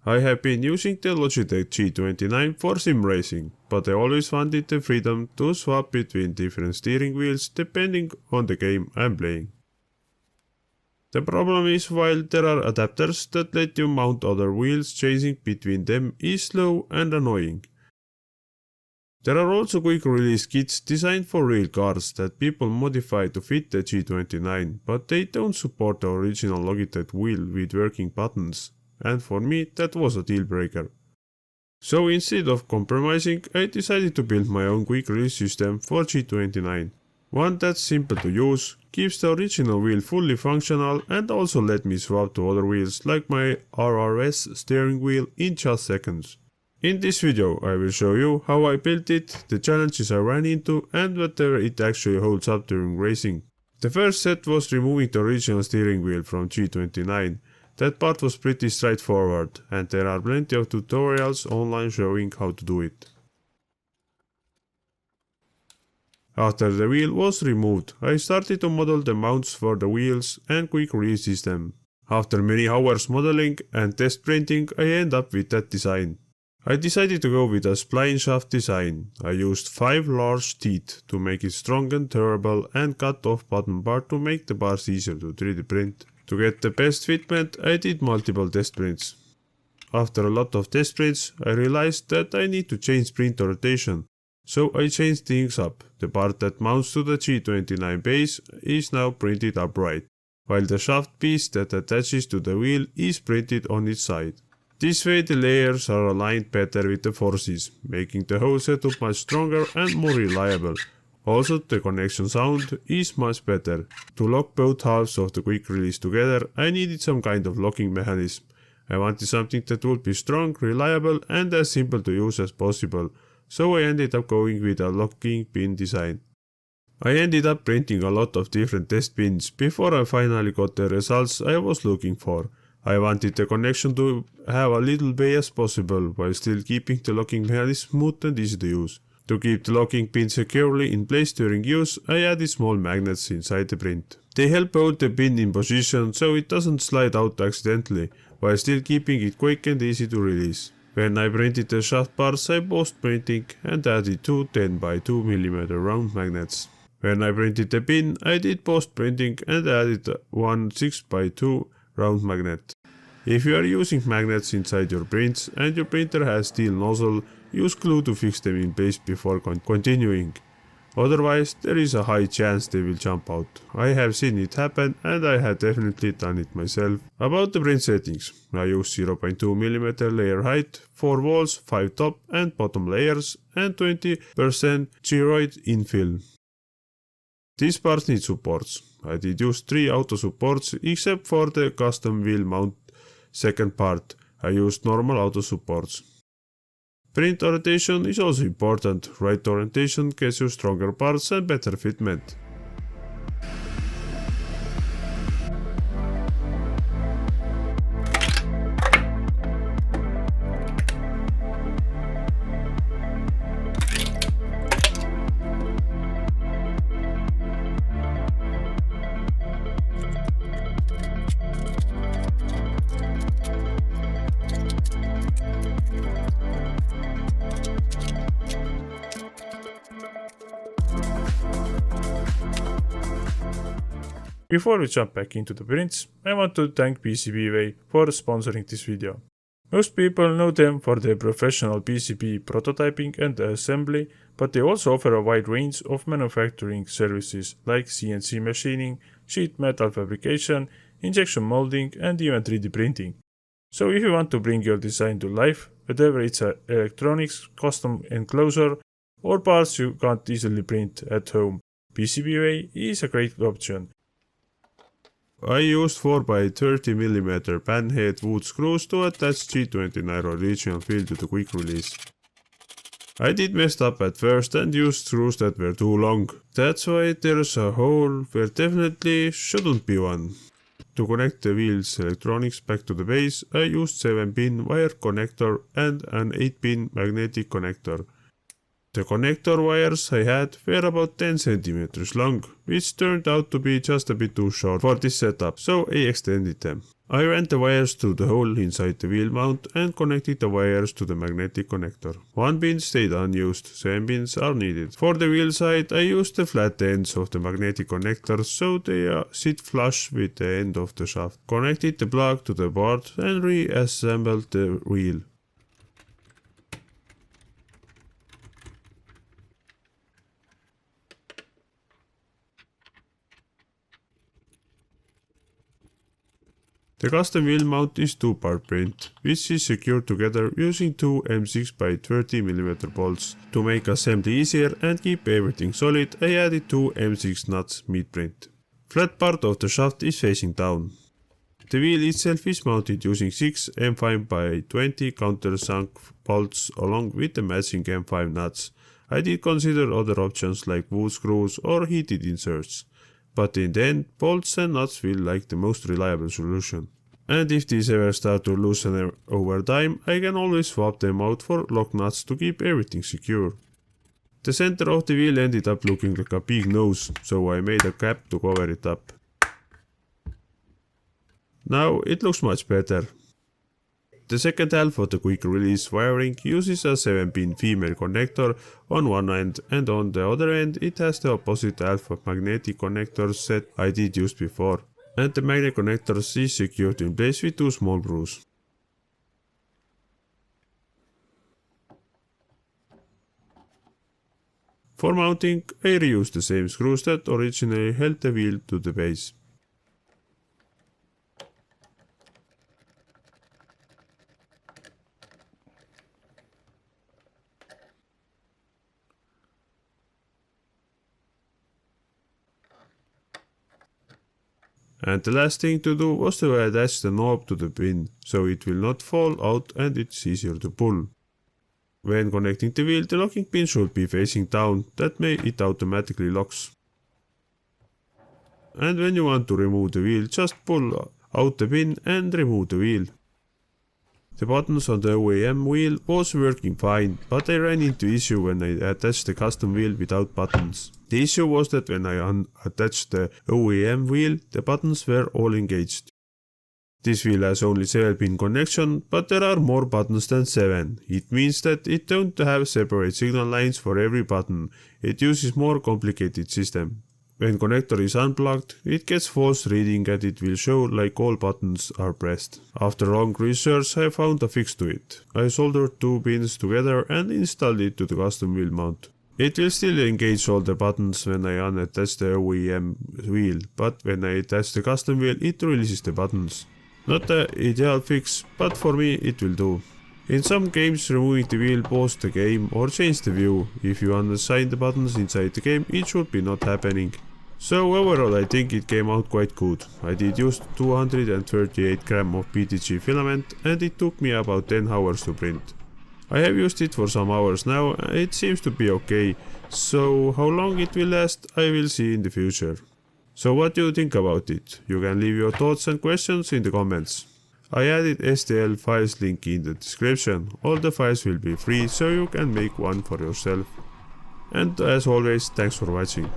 I have been using the Logitech G29 for sim racing, but I always wanted the freedom to swap between different steering wheels depending on the game I'm playing. The problem is, while there are adapters that let you mount other wheels, changing between them is slow and annoying. There are also quick release kits designed for real cars that people modify to fit the G29, but they don't support the original Logitech wheel with working buttons, and for me that was a deal breaker. So instead of compromising, I decided to build my own quick release system for G29. One that's simple to use, keeps the original wheel fully functional and also let me swap to other wheels like my RRS steering wheel in just seconds. In this video I will show you how I built it, the challenges I ran into and whether it actually holds up during racing. The first step was removing the original steering wheel from G29. That part was pretty straightforward and there are plenty of tutorials online showing how to do it. After the wheel was removed, I started to model the mounts for the wheels and quick release system. After many hours modeling and test printing, I ended up with that design. I decided to go with a spline shaft design. I used 5 large teeth to make it strong and durable and cut off bottom part to make the bars easier to 3D print. To get the best fitment, I did multiple test prints. After a lot of test prints, I realized that I need to change print rotation. So I changed things up. The part that mounts to the G29 base is now printed upright, while the shaft piece that attaches to the wheel is printed on its side. This way the layers are aligned better with the forces, making the whole setup much stronger and more reliable. Also the connection sound is much better. To lock both halves of the quick release together, I needed some kind of locking mechanism. I wanted something that would be strong, reliable and as simple to use as possible, so I ended up going with a locking pin design. I ended up printing a lot of different test pins before I finally got the results I was looking for. I wanted the connection to have a little bay as possible while still keeping the locking mechanism smooth and easy to use. To keep the locking pin securely in place during use, I added small magnets inside the print. They help hold the pin in position so it doesn't slide out accidentally, while still keeping it quick and easy to release. When I printed the shaft parts, I post printing and added 2 10 by 2 mm round magnets. When I printed the pin, I did post printing and added one 6 by 2 round magnet. If you are using magnets inside your prints and your printer has steel nozzle, use glue to fix them in place before continuing. Otherwise, there is a high chance they will jump out. I have seen it happen and I have definitely done it myself. About the print settings, I use 0.2 mm layer height, 4 walls, 5 top and bottom layers and 20% gyroid infill. These parts need supports. I did use 3 auto supports except for the custom wheel mount second part. I used normal auto supports. Print orientation is also important. Right orientation gets you stronger parts and better fitment. Before we jump back into the prints, I want to thank PCBWay for sponsoring this video. Most people know them for their professional PCB prototyping and assembly, but they also offer a wide range of manufacturing services like CNC machining, sheet metal fabrication, injection molding and even 3D printing. So if you want to bring your design to life, whether it's electronics, custom enclosure or parts you can't easily print at home, PCBWay is a great option. I used 4 by 30 mm panhead wood screws to attach G29 original wheel to the quick release. I did mess up at first and used screws that were too long. That's why there's a hole where definitely shouldn't be one. To connect the wheel's electronics back to the base, I used 7-pin wire connector and an 8-pin magnetic connector. The connector wires I had were about 10 cm long, which turned out to be just a bit too short for this setup, so I extended them. I ran the wires through the hole inside the wheel mount and connected the wires to the magnetic connector. One pin stayed unused, 7 pins are needed. For the wheel side, I used the flat ends of the magnetic connectors so they sit flush with the end of the shaft. Connected the plug to the board and reassembled the wheel. The custom wheel mount is 2-part print, which is secured together using two M6 by 30mm bolts. To make assembly easier and keep everything solid, I added two M6 nuts mid-print. Flat part of the shaft is facing down. The wheel itself is mounted using 6 M5 by 20 countersunk bolts along with the matching M5 nuts. I did consider other options like wood screws or heated inserts, but in the end, bolts and nuts feel like the most reliable solution. And if these ever start to loosen over time, I can always swap them out for lock nuts to keep everything secure. The center of the wheel ended up looking like a big nose, so I made a cap to cover it up. Now it looks much better. The second half of the quick release wiring uses a 7-pin female connector on one end, and on the other end it has the opposite half of magnetic connectors set I did use before, and the magnet connectors is secured in place with two small screws. For mounting, I reused the same screws that originally held the wheel to the base. And the last thing to do was to attach the knob to the pin, so it will not fall out and it's easier to pull. When connecting the wheel, the locking pin should be facing down, that way it automatically locks. And when you want to remove the wheel, just pull out the pin and remove the wheel. The buttons on the OEM wheel was working fine, but I ran into issue when I attached the custom wheel without buttons. The issue was that when I unattached the OEM wheel, the buttons were all engaged. This wheel has only 7-pin connection, but there are more buttons than 7. It means that it don't have separate signal lines for every button. It uses more complicated system. When connector is unplugged, it gets false reading and it will show like all buttons are pressed. After long research, I found a fix to it. I soldered two pins together and installed it to the custom wheel mount. It will still engage all the buttons when I unattach the OEM wheel, but when I attach the custom wheel, it releases the buttons. Not the ideal fix, but for me it will do. In some games, removing the wheel paused the game or changed the view. If you unassign the buttons inside the game, it should be not happening. So overall I think it came out quite good. I did use 238 grams of PETG filament and it took me about 10 hours to print. I have used it for some hours now, it seems to be okay, so how long it will last I will see in the future. So what do you think about it? You can leave your thoughts and questions in the comments. I added STL files link in the description, all the files will be free so you can make one for yourself. And as always, thanks for watching.